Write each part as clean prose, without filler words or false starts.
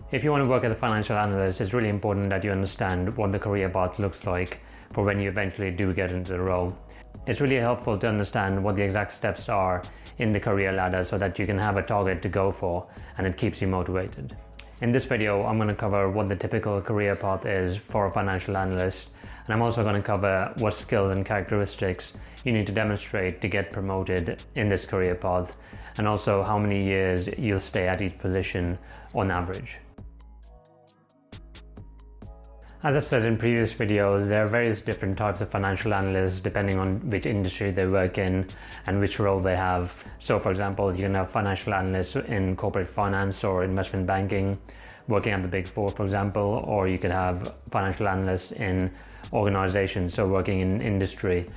If you want to work as a financial analyst, it's really important that you understand what the career path looks like for when you eventually do get into the role. It's really helpful to understand what the exact steps are in the career ladder so that you can have a target to go for and it keeps you motivated. In this video, I'm going to cover what the typical career path is for a financial analyst, and I'm also going to cover what skills and characteristics you need to demonstrate to get promoted in this career path, and also how many years you'll stay at each position on average. As I've said in previous videos, there are various different types of financial analysts depending on which industry they work in and which role they have. So for example, you can have financial analysts in corporate finance or investment banking, working at the Big Four, for example, or you could have financial analysts in organizations, so working in industry.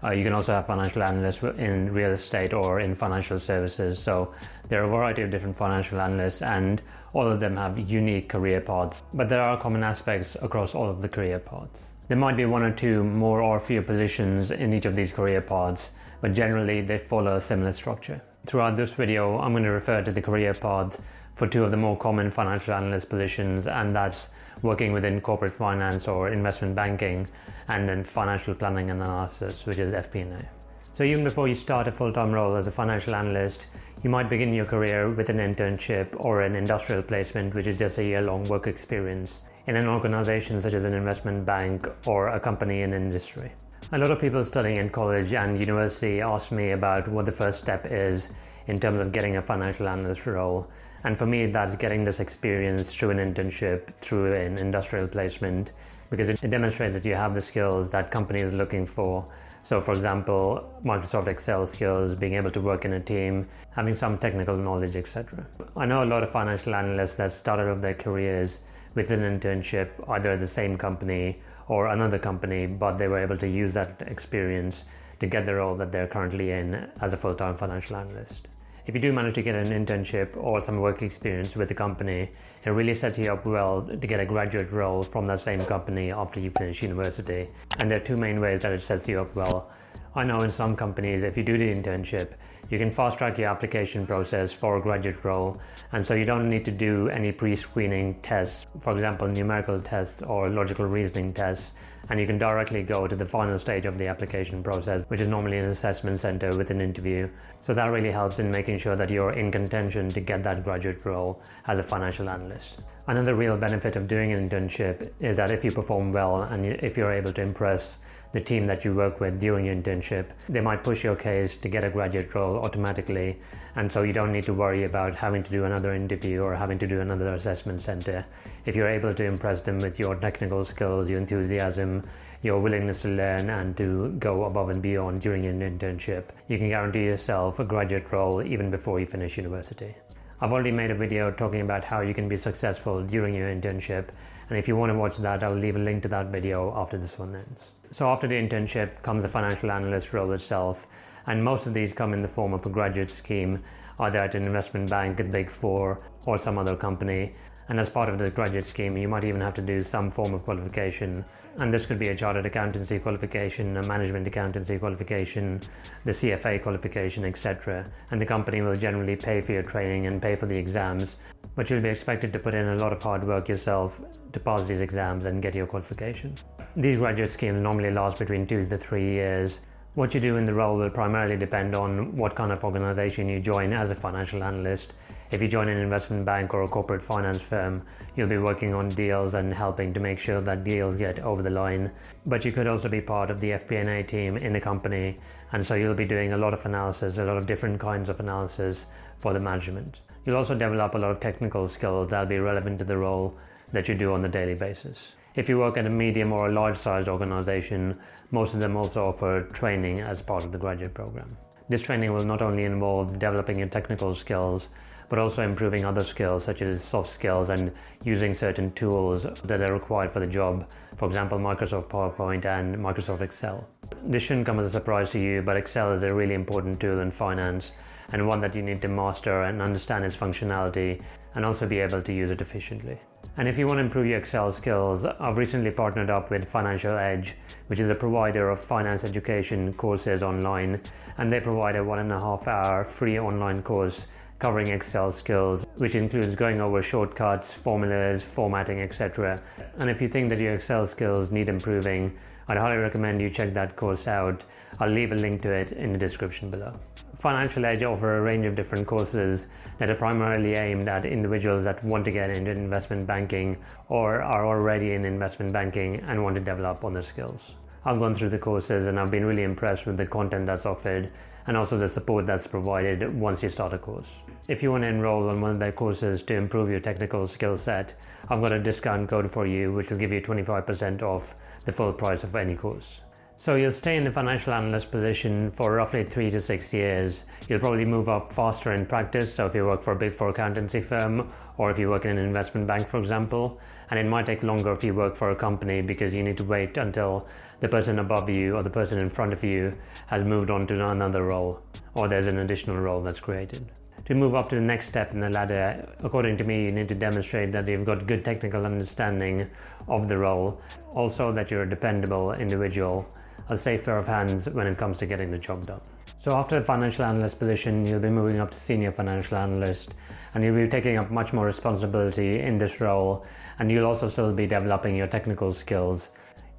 You can also have financial analysts in real estate or in financial services. So there are a variety of different financial analysts and all of them have unique career paths, but there are common aspects across all of the career paths. There might be one or two more or fewer positions in each of these career paths, but generally they follow a similar structure. Throughout this video, I'm going to refer to the career path for two of the more common financial analyst positions, and that's working within corporate finance or investment banking, and then financial planning and analysis, which is FP&A. So even before you start a full-time role as a financial analyst, you might begin your career with an internship or an industrial placement, which is just a year-long work experience in an organization such as an investment bank or a company in industry. A lot of people studying in college and university ask me about what the first step is in terms of getting a financial analyst role. And for me, that's getting this experience through an internship, through an industrial placement, because it demonstrates that you have the skills that company is looking for. So for example, Microsoft Excel skills, being able to work in a team, having some technical knowledge, etc. I know a lot of financial analysts that started off their careers with an internship, either at the same company or another company, but they were able to use that experience to get the role that they're currently in as a full-time financial analyst. If you do manage to get an internship or some work experience with the company, it really sets you up well to get a graduate role from that same company after you finish university. And there are two main ways that it sets you up well. I know in some companies, if you do the internship, you can fast track your application process for a graduate role, and so you don't need to do any pre-screening tests, for example numerical tests or logical reasoning tests, and you can directly go to the final stage of the application process, which is normally an assessment center with an interview. So that really helps in making sure that you're in contention to get that graduate role as a financial analyst. Another real benefit of doing an internship is that if you perform well and if you're able to impress the team that you work with during your internship, they might push your case to get a graduate role automatically, and so you don't need to worry about having to do another interview or having to do another assessment center. If you're able to impress them with your technical skills, your enthusiasm, your willingness to learn and to go above and beyond during your internship, you can guarantee yourself a graduate role even before you finish university. I've already made a video talking about how you can be successful during your internship, and if you want to watch that, I'll leave a link to that video after this one ends. So after the internship comes the financial analyst role itself, and most of these come in the form of a graduate scheme, either at an investment bank, at Big Four, or some other company. And as part of the graduate scheme, you might even have to do some form of qualification. And this could be a chartered accountancy qualification, a management accountancy qualification, the CFA qualification, etc. And the company will generally pay for your training and pay for the exams, but you'll be expected to put in a lot of hard work yourself to pass these exams and get your qualification. These graduate schemes normally last between 2 to 3 years. What you do in the role will primarily depend on what kind of organization you join as a financial analyst. If you join an investment bank or a corporate finance firm, you'll be working on deals and helping to make sure that deals get over the line. But you could also be part of the FP&A team in the company, and so you'll be doing a lot of analysis, a lot of different kinds of analysis for the management. You'll also develop a lot of technical skills that'll be relevant to the role that you do on a daily basis. If you work at a medium or a large-sized organization, most of them also offer training as part of the graduate program. This training will not only involve developing your technical skills, but also improving other skills such as soft skills and using certain tools that are required for the job, for example Microsoft PowerPoint and Microsoft Excel. This shouldn't come as a surprise to you, but Excel is a really important tool in finance and one that you need to master and understand its functionality and also be able to use it efficiently. And if you want to improve your Excel skills, I've recently partnered up with Financial Edge, which is a provider of finance education courses online, and they provide a 1.5 hour free online course covering Excel skills, which includes going over shortcuts, formulas, formatting, etc. And if you think that your Excel skills need improving, I'd highly recommend you check that course out. I'll leave a link to it in the description below. Financial Edge offer a range of different courses that are primarily aimed at individuals that want to get into investment banking or are already in investment banking and want to develop on their skills. I've gone through the courses and I've been really impressed with the content that's offered and also the support that's provided once you start a course. If you want to enroll on one of their courses to improve your technical skill set, I've got a discount code for you which will give you 25% off the full price of any course. So you'll stay in the financial analyst position for roughly 3 to 6 years. You'll probably move up faster in practice, so if you work for a big four accountancy firm or if you work in an investment bank, for example, and it might take longer if you work for a company because you need to wait until the person above you or the person in front of you has moved on to another role or there's an additional role that's created. To move up to the next step in the ladder, according to me, you need to demonstrate that you've got good technical understanding of the role, also that you're a dependable individual, a safe pair of hands when it comes to getting the job done. So after the financial analyst position, you'll be moving up to senior financial analyst and you'll be taking up much more responsibility in this role, and you'll also still be developing your technical skills.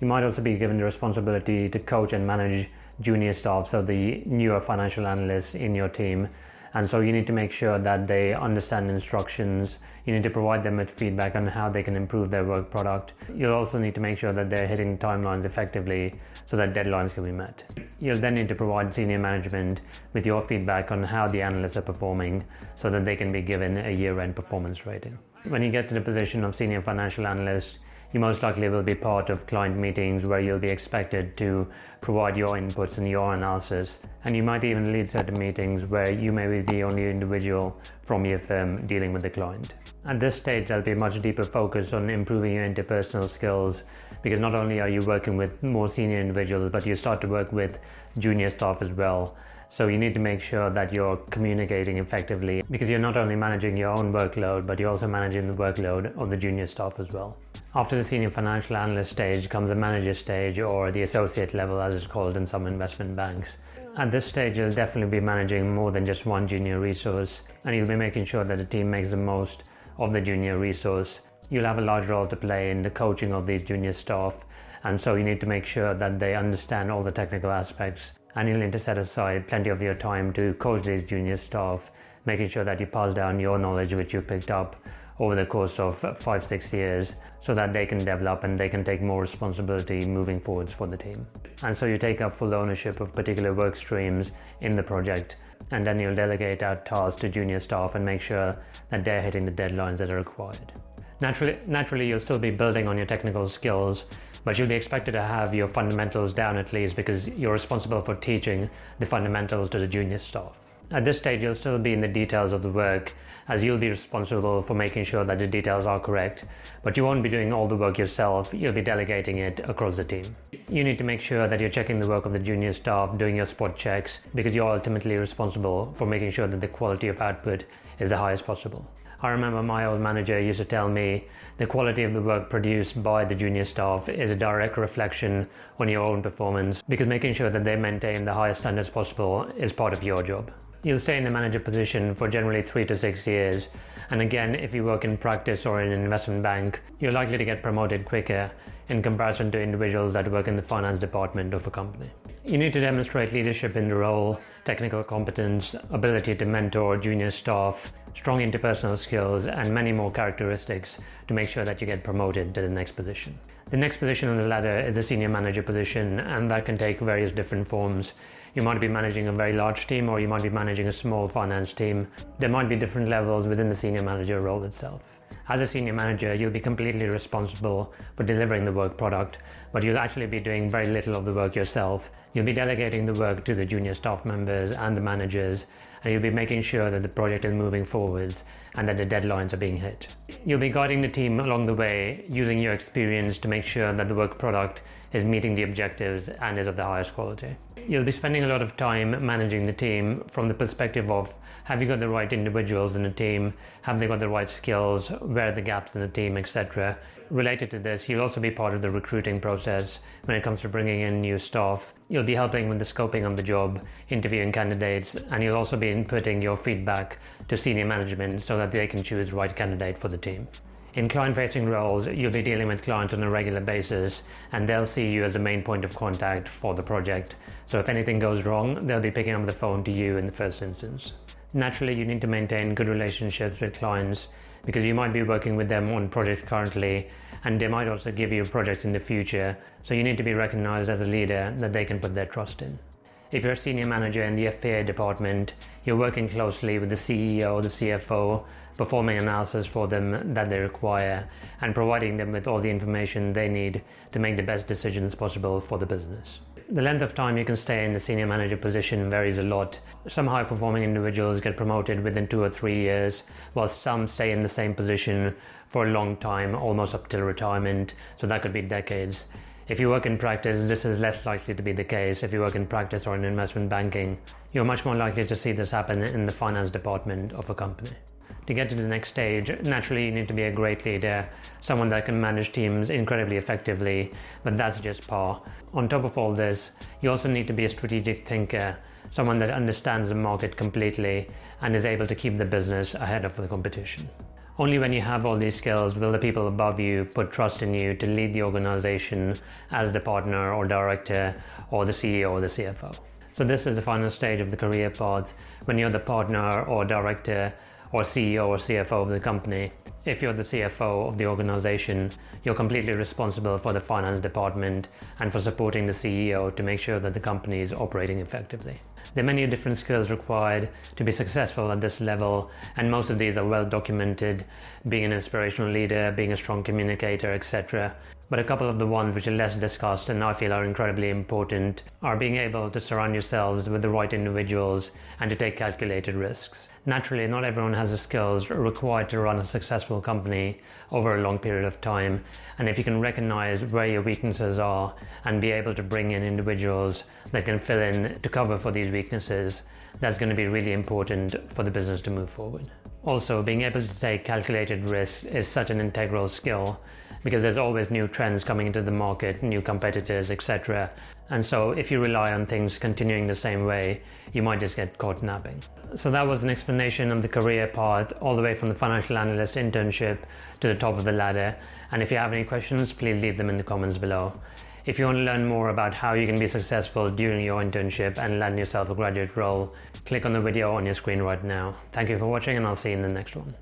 You might also be given the responsibility to coach and manage junior staff, so the newer financial analysts in your team. And so you need to make sure that they understand instructions. You need to provide them with feedback on how they can improve their work product. You'll also need to make sure that they're hitting timelines effectively so that deadlines can be met. You'll then need to provide senior management with your feedback on how the analysts are performing so that they can be given a year-end performance rating. When you get to the position of senior financial analyst, you most likely will be part of client meetings where you'll be expected to provide your inputs and your analysis, and you might even lead certain meetings where you may be the only individual from your firm dealing with the client. At this stage, there'll be a much deeper focus on improving your interpersonal skills, because not only are you working with more senior individuals, but you start to work with junior staff as well. So you need to make sure that you're communicating effectively, because you're not only managing your own workload, but you're also managing the workload of the junior staff as well. After the senior financial analyst stage comes the manager stage, or the associate level as it's called in some investment banks. At this stage, you'll definitely be managing more than just one junior resource, and you'll be making sure that the team makes the most of the junior resource. You'll have a large role to play in the coaching of these junior staff, and so you need to make sure that they understand all the technical aspects, and you'll need to set aside plenty of your time to coach these junior staff, making sure that you pass down your knowledge which you picked up over the course of 5-6 years so that they can develop and they can take more responsibility moving forwards for the team. And so you take up full ownership of particular work streams in the project, and then you'll delegate out tasks to junior staff and make sure that they're hitting the deadlines that are required. Naturally, you'll still be building on your technical skills, but you'll be expected to have your fundamentals down at least, because you're responsible for teaching the fundamentals to the junior staff. At this stage, you'll still be in the details of the work, as you'll be responsible for making sure that the details are correct, but you won't be doing all the work yourself. You'll be delegating it across the team. You need to make sure that you're checking the work of the junior staff, doing your spot checks, because you're ultimately responsible for making sure that the quality of output is the highest possible. I remember my old manager used to tell me the quality of the work produced by the junior staff is a direct reflection on your own performance, because making sure that they maintain the highest standards possible is part of your job. You'll stay in the manager position for generally 3 to 6 years, and again, if you work in practice or in an investment bank, you're likely to get promoted quicker in comparison to individuals that work in the finance department of a company. You need to demonstrate leadership in the role, technical competence, ability to mentor junior staff, strong interpersonal skills, and many more characteristics to make sure that you get promoted to the next position. The next position on the ladder is a senior manager position, and that can take various different forms. You might be managing a very large team, or you might be managing a small finance team. There might be different levels within the senior manager role itself. As a senior manager, you'll be completely responsible for delivering the work product, but you'll actually be doing very little of the work yourself. You'll be delegating the work to the junior staff members and the managers, and you'll be making sure that the project is moving forwards and that the deadlines are being hit. You'll be guiding the team along the way, using your experience to make sure that the work product is meeting the objectives and is of the highest quality. You'll be spending a lot of time managing the team from the perspective of, have you got the right individuals in the team? Have they got the right skills? Where where are the gaps in the team, etc. Related to this, you'll also be part of the recruiting process when it comes to bringing in new staff. You'll be helping with the scoping of the job, interviewing candidates, and you'll also be inputting your feedback to senior management so that they can choose the right candidate for the team. In client-facing roles, you'll be dealing with clients on a regular basis, and they'll see you as the main point of contact for the project. So if anything goes wrong, they'll be picking up the phone to you in the first instance. Naturally, you need to maintain good relationships with clients because you might be working with them on projects currently, and they might also give you projects in the future. So you need to be recognized as a leader that they can put their trust in. If you're a senior manager in the FP&A department, you're working closely with the CEO, the CFO, performing analysis for them that they require, and providing them with all the information they need to make the best decisions possible for the business. The length of time you can stay in the senior manager position varies a lot. Some high-performing individuals get promoted within 2 or 3 years, while some stay in the same position for a long time, almost up till retirement, so that could be decades. If you work in practice, this is less likely to be the case. If you work in practice or in investment banking, you're much more likely to see this happen in the finance department of a company. To get to the next stage, naturally you need to be a great leader, someone that can manage teams incredibly effectively, but that's just par. On top of all this, you also need to be a strategic thinker, someone that understands the market completely and is able to keep the business ahead of the competition. Only when you have all these skills will the people above you put trust in you to lead the organization as the partner or director or the CEO or the CFO. So this is the final stage of the career path when you're the partner or director or CEO or CFO of the company. If you're the CFO of the organization, you're completely responsible for the finance department and for supporting the CEO to make sure that the company is operating effectively. There are many different skills required to be successful at this level, and most of these are well documented, being an inspirational leader, being a strong communicator, etc. But a couple of the ones which are less discussed and I feel are incredibly important are being able to surround yourselves with the right individuals and to take calculated risks. Naturally, not everyone has the skills required to run a successful company over a long period of time, and if you can recognize where your weaknesses are and be able to bring in individuals that can fill in to cover for these weaknesses, that's going to be really important for the business to move forward. Also, being able to take calculated risks is such an integral skill because there's always new trends coming into the market, new competitors, etc. And so if you rely on things continuing the same way, you might just get caught napping. So that was an explanation of the career path all the way from the financial analyst internship to the top of the ladder. And if you have any questions, please leave them in the comments below. If you want to learn more about how you can be successful during your internship and land yourself a graduate role, click on the video on your screen right now. Thank you for watching, and I'll see you in the next one.